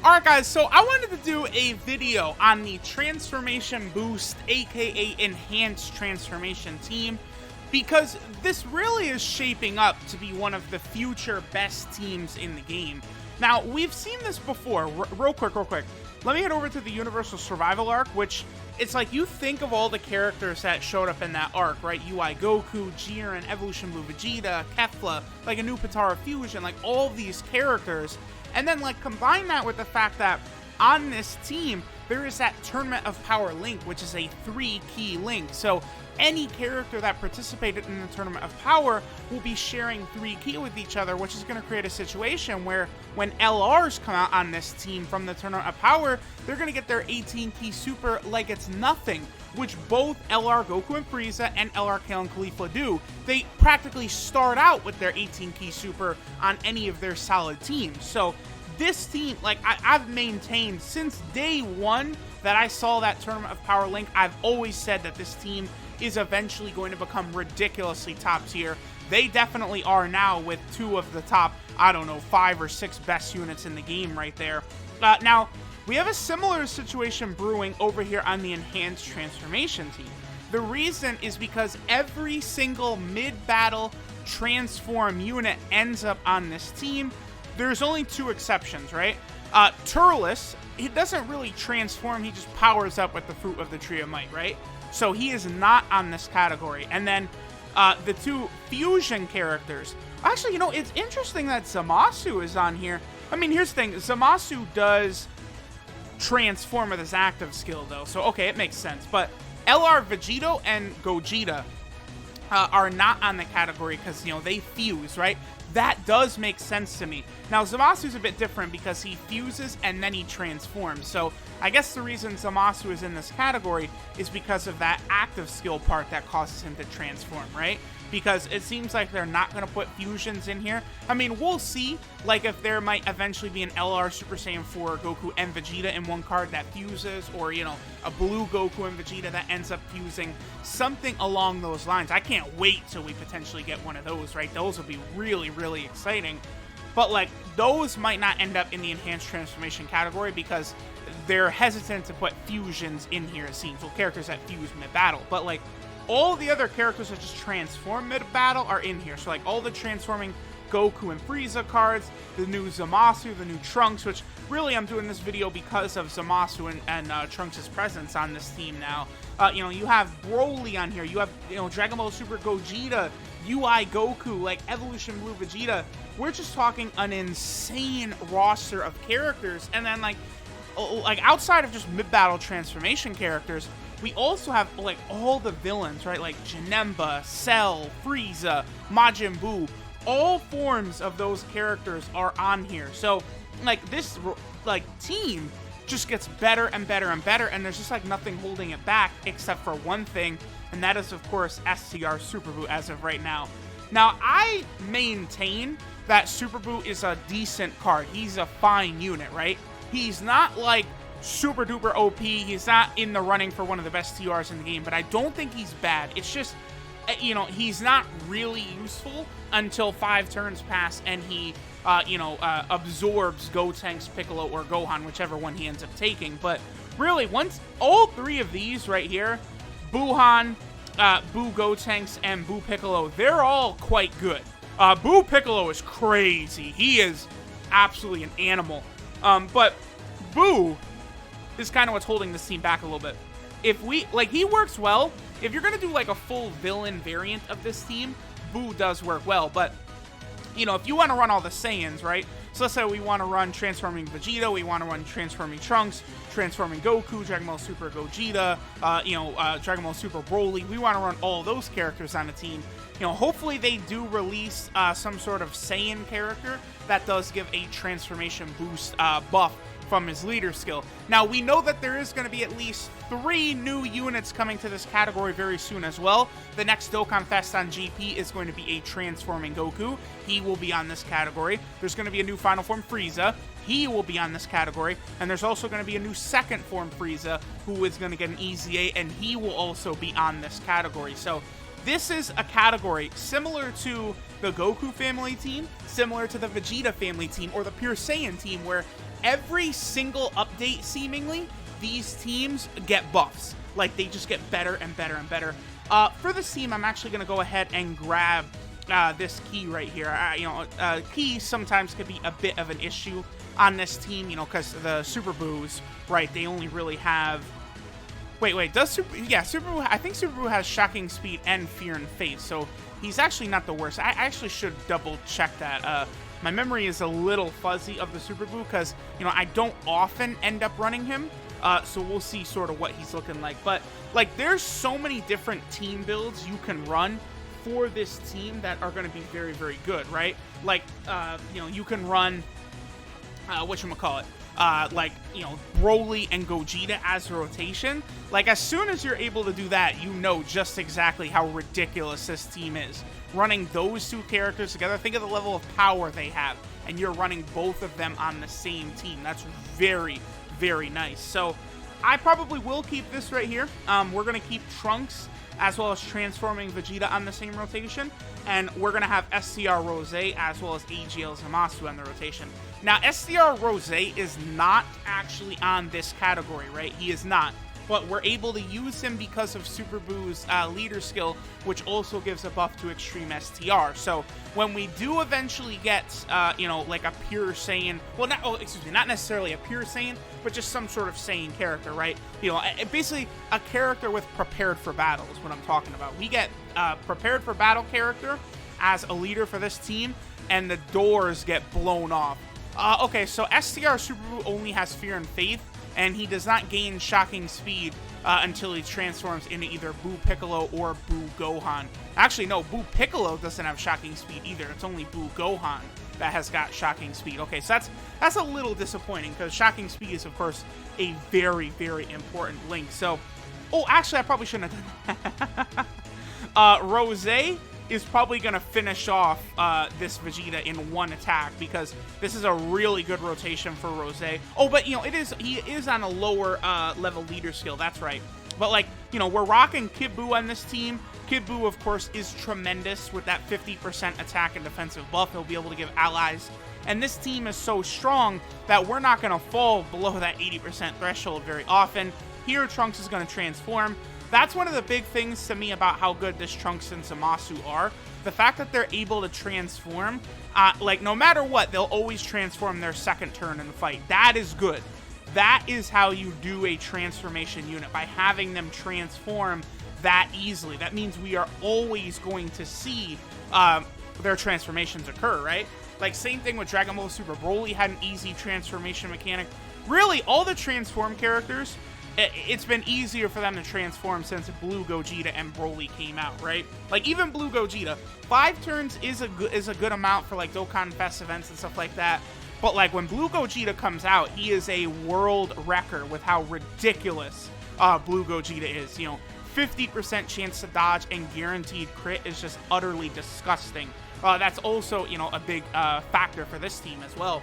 Alright guys, so I wanted to do a video on the Transformation Boost, aka Enhanced Transformation team, because this really is shaping up to be one of the future best teams in the game. Now, we've seen this before. Real quick. Let me head over to the Universal Survival arc, which it's like you think of all the characters that showed up in that arc, right? UI Goku, Jiren, Evolution Blue Vegeta, Kefla, like a new Potara Fusion, like all these characters. And then like combine that with the fact that on this team, there is that Tournament of Power link, which is a 3-key link. So any character that participated in the Tournament of Power will be sharing 3-key with each other, which is going to create a situation where when LRs come out on this team from the Tournament of Power, they're going to get their 18-key super like it's nothing, which both LR Goku and Frieza and LR Kale and Caulifla do. They practically start out with their 18-key super on any of their solid teams. So this team, like I've maintained since day one that I saw that Tournament of Power link, I've always said that this team is eventually going to become ridiculously top tier. They definitely are now with two of the top, I don't know, 5 or 6 best units in the game right there. Now, we have a similar situation brewing over here on the Enhanced Transformation team. The reason is because every single mid-battle transform unit ends up on this team. There's only 2 exceptions, right? Turles, he doesn't really transform, he just powers up with the Fruit of the Tree of Might, right? So he is not on this category. And then the 2 fusion characters. Actually, you know, it's interesting that ZAMASU is on here. I mean, here's the thing. ZAMASU does transform with his active skill, though. So, okay, it makes sense. But LR Vegito and Gogeta are not on the category because, you know, they fuse, right? That does make sense to me. Now, ZAMASU's a bit different because he fuses and then he transforms. So, I guess the reason ZAMASU is in this category is because of that active skill part that causes him to transform, right? Because it seems like they're not going to put fusions in here. I mean, we'll see, like, if there might eventually be an LR Super Saiyan 4 Goku and Vegeta in one card that fuses, or, you know, a blue Goku and Vegeta that ends up fusing, something along those lines. I can't wait till we potentially get one of those, right? Those would be really, really exciting. But, like, those might not end up in the Enhanced Transformation category because they're hesitant to put fusions in here, it seems. Well, characters that fuse mid-battle. But, like, all the other characters that just transform mid-battle are in here. So, like, all the transforming Goku and Frieza cards, the new ZAMASU, the new Trunks, which really I'm doing this video because of ZAMASU and Trunks' presence on this team now. You know, you have Broly on here. You have, you know, Dragon Ball Super Gogeta, UI Goku, like Evolution Blue Vegeta. We're just talking an insane roster of characters. And then, like outside of just mid-battle transformation characters, we also have, like, all the villains, right? Like Janemba, Cell, Frieza, Majin Buu. All forms of those characters are on here. So, like, this, like, team just gets better and better and better, and there's just, like, nothing holding it back except for one thing, and that is, of course, STR Super Buu as of right now. Now, I maintain that Super Buu is a decent card. He's a fine unit, right? He's not, like, super duper OP. He's not in the running for one of the best TRs in the game, but I don't think he's bad. It's just, you know, he's not really useful until 5 turns pass and he, absorbs Gotenks, Piccolo, or Gohan, whichever one he ends up taking. But really, once all 3 of these right here, Buuhan, Buu Gotenks, and Buu Piccolo, they're all quite good. Buu Piccolo is crazy. He is absolutely an animal. But Buu is kind of what's holding this team back a little bit. If we, like, he works well. If you're going to do, like, a full villain variant of this team, Buu does work well. But, you know, if you want to run all the Saiyans, right? So let's say we want to run Transforming Vegeta, we want to run Transforming Trunks, Transforming Goku, Dragon Ball Super Gogeta, Dragon Ball Super Broly. We want to run all those characters on the team. You know, hopefully they do release some sort of Saiyan character that does give a transformation boost buff from his leader skill. Now, we know that there is going to be at least 3 new units coming to this category very soon as well. The next Dokkan Fest on GP is going to be a Transforming Goku. He will be on this category. There's going to be a new Final Form Frieza. He will be on this category. And there's also going to be a new Second Form Frieza who is going to get an EZA, and he will also be on this category. So this is a category similar to the Goku family team, similar to the Vegeta family team, or the Pure Saiyan team, where every single update, seemingly, these teams get buffs. Like, they just get better and better and better. For this team, I'm actually going to go ahead and grab this key right here. Key sometimes could be a bit of an issue on this team, because the Super Boos, right, they only really have... Wait, does Super... Yeah, Super Boo... I think Super Boo has Shocking Speed and Fear and Faith, so he's actually not the worst. I actually should double-check that. My memory is a little fuzzy of the Super Boo, because, I don't often end up running him, so we'll see sort of what he's looking like. But, like, there's so many different team builds you can run for this team that are going to be very, very good, right? Like, you can run... whatchamacallit, Broly and Gogeta as a rotation. Like, as soon as you're able to do that, you know just exactly how ridiculous this team is. Running those two characters together, think of the level of power they have, and you're running both of them on the same team. That's very, very nice. So, I probably will keep this right here. We're going to keep Trunks as well as transforming Vegeta on the same rotation, and we're going to have STR Rose as well as AGL Zamasu on the rotation. Now, STR Rose is not actually on this category, right? He is not, but we're able to use him because of Super Boo's leader skill, which also gives a buff to Extreme STR. So when we do eventually get, like a pure Saiyan, well, not necessarily a pure Saiyan, but just some sort of Saiyan character, right? Basically a character with prepared for battle is what I'm talking about. We get prepared for battle character as a leader for this team, and the doors get blown off. Okay, so STR Super Boo only has Fear and Faith, and he does not gain Shocking Speed until he transforms into either Boo Piccolo or Boo Gohan. Actually, no, Boo Piccolo doesn't have Shocking Speed either. It's only Boo Gohan that has got Shocking Speed. Okay, so that's a little disappointing, because Shocking Speed is, of course, a very, very important link. So, actually, I probably shouldn't have done that. Rose is probably going to finish off this Vegeta in one attack, because this is a really good rotation for Rose. But, he is on a lower level leader skill, that's right. But, we're rocking Kid Buu on this team. Kid Buu, of course, is tremendous with that 50% attack and defensive buff he'll be able to give allies. And this team is so strong that we're not going to fall below that 80% threshold very often. Here, Trunks is going to transform. That's one of the big things to me about how good this Trunks and Zamasu are. The fact that they're able to transform, no matter what, they'll always transform their second turn in the fight. That is good. That is how you do a transformation unit, by having them transform that easily. That means we are always going to see their transformations occur, right? Like, same thing with Dragon Ball Super. Broly had an easy transformation mechanic. Really, all the transform characters, it's been easier for them to transform since Blue Gogeta and Broly came out, right? Like, even Blue Gogeta, 5 turns is a good amount for, like, Dokkan Fest events and stuff like that. But, like, when Blue Gogeta comes out, he is a world wrecker with how ridiculous Blue Gogeta is. 50% chance to dodge and guaranteed crit is just utterly disgusting. That's also, a big factor for this team as well.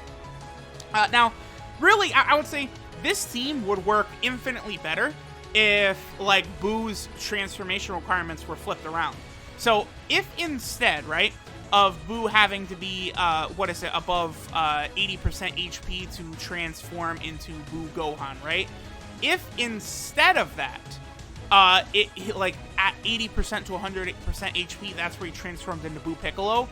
Now, really, I would say this team would work infinitely better if, like, Boo's transformation requirements were flipped around. So, if instead, right, of Boo having to be, above 80% HP to transform into Boo Gohan, right? If instead of that, at 80% to 100% HP, that's where he transformed into Boo Piccolo,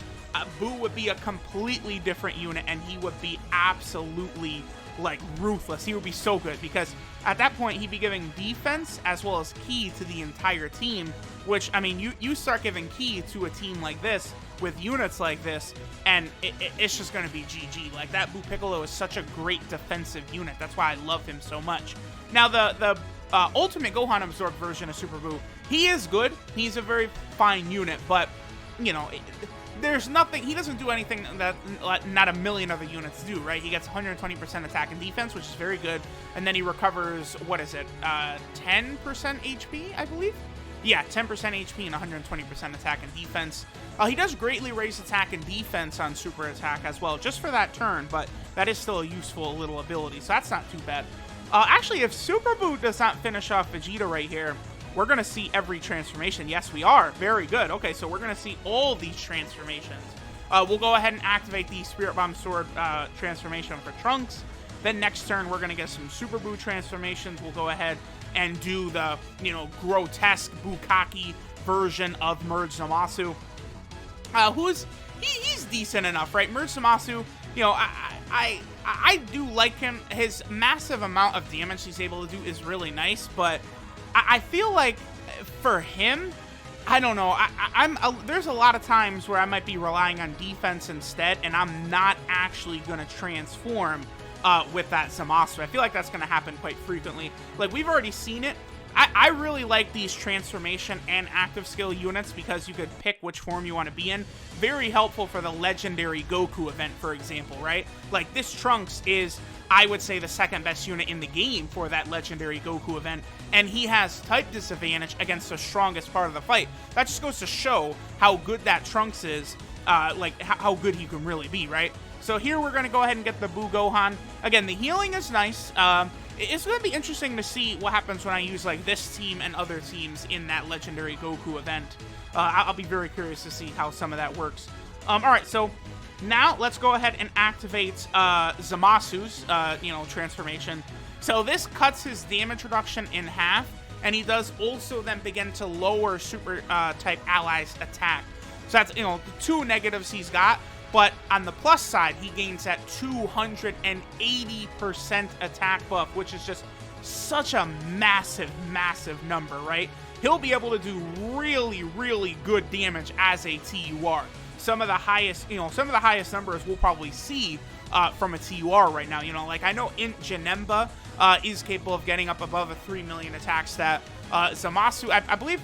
Boo would be a completely different unit, and he would be absolutely, like, ruthless. He would be so good, because at that point, he'd be giving defense as well as ki to the entire team, which, I mean, you start giving ki to a team like this, with units like this, and it's just going to be GG. Like, that Boo Piccolo is such a great defensive unit. That's why I love him so much. Now, the Ultimate Gohan Absorbed version of Super Boo, he is good. He's a very fine unit, but, there's nothing, he doesn't do anything that not a million other units do, right? He gets 120% attack and defense, which is very good, and then he recovers, 10% HP, I believe? Yeah, 10% HP and 120% attack and defense. He does greatly raise attack and defense on super attack as well, just for that turn, but that is still a useful little ability, so that's not too bad. Actually, if Super Boo does not finish off Vegeta right here, we're going to see every transformation. Yes, we are. Very good. Okay, so we're going to see all these transformations. We'll go ahead and activate the Spirit Bomb Sword transformation for Trunks. Then next turn, we're going to get some Super Buu transformations. We'll go ahead and do the, you know, grotesque Bukkake version of Merge Zamasu. He's decent enough, right? Merge Zamasu, you know, I do like him. His massive amount of damage he's able to do is really nice, but I feel like for him, I don't know. There's a lot of times where I might be relying on defense instead, and I'm not actually going to transform with that Zamasu. I feel like that's going to happen quite frequently. Like, we've already seen it. I really like these transformation and active skill units because you could pick which form you want to be in. Very helpful for the legendary Goku event, for example, right? Like, this Trunks is, I would say, the second best unit in the game for that legendary Goku event, and he has type disadvantage against the strongest part of the fight. That just goes to show how good that Trunks is, like, how good he can really be, right? So here we're going to go ahead and get the Buu Gohan. Again, the healing is nice. It's going to be interesting to see what happens when I use, like, this team and other teams in that legendary Goku event. I'll be very curious to see how some of that works. All right, so now let's go ahead and activate Zamasu's, you know, transformation. So this cuts his damage reduction in half, and he does also then begin to lower super type allies' attack. So that's, you know, the two negatives he's got. But on the plus side, he gains that 280% attack buff, which is just such a massive, massive number, right? He'll be able to do really, really good damage as a TUR. Some of the highest, you know, some of the highest numbers we'll probably see from a TUR right now. You know, like, I know Janemba is capable of getting up above a 3 million attack stat. Zamasu, I believe,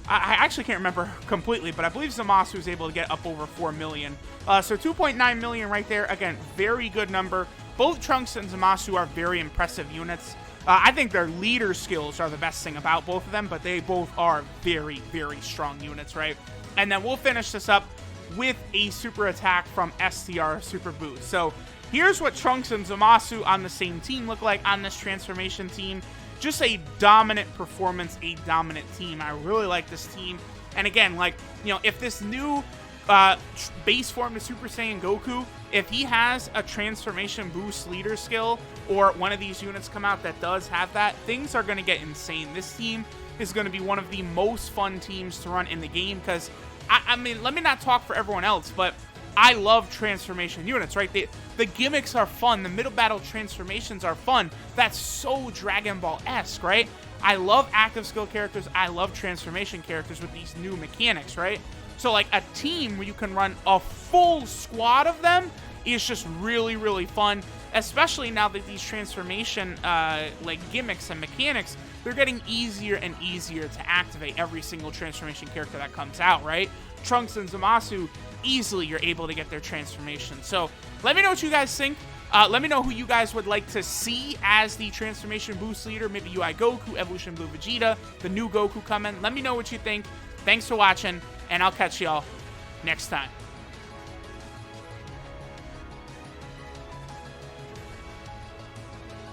I actually can't remember completely, but I believe Zamasu is able to get up over 4 million. So 2.9 million right there. Again, very good number. Both Trunks and Zamasu are very impressive units. I think their leader skills are the best thing about both of them, but they both are very, very strong units, right? And then we'll finish this up with a super attack from STR Super Buu. So here's what Trunks and Zamasu on the same team look like on this transformation team. Just a dominant performance, a dominant team. I really like this team. And again, like, you know, if this new base form to Super Saiyan Goku, if he has a transformation boost leader skill, or one of these units come out that does have that, things are going to get insane. This team is going to be one of the most fun teams to run in the game, because, I mean, let me not talk for everyone else, but I love transformation units, right? The gimmicks are fun. The middle battle transformations are fun. That's so Dragon Ball-esque, right? I love active skill characters. I love transformation characters with these new mechanics, right? So, like, a team where you can run a full squad of them is just really, really fun, especially now that these transformation, like, gimmicks and mechanics, they're getting easier and easier to activate every single transformation character that comes out, right? Trunks and Zamasu, easily you're able to get their transformation. So let me know what you guys think. Let me know who you guys would like to see as the transformation boost leader. Maybe UI Goku, Evolution Blue Vegeta, the new Goku coming. Let me know what you think. Thanks for watching, and I'll catch y'all next time.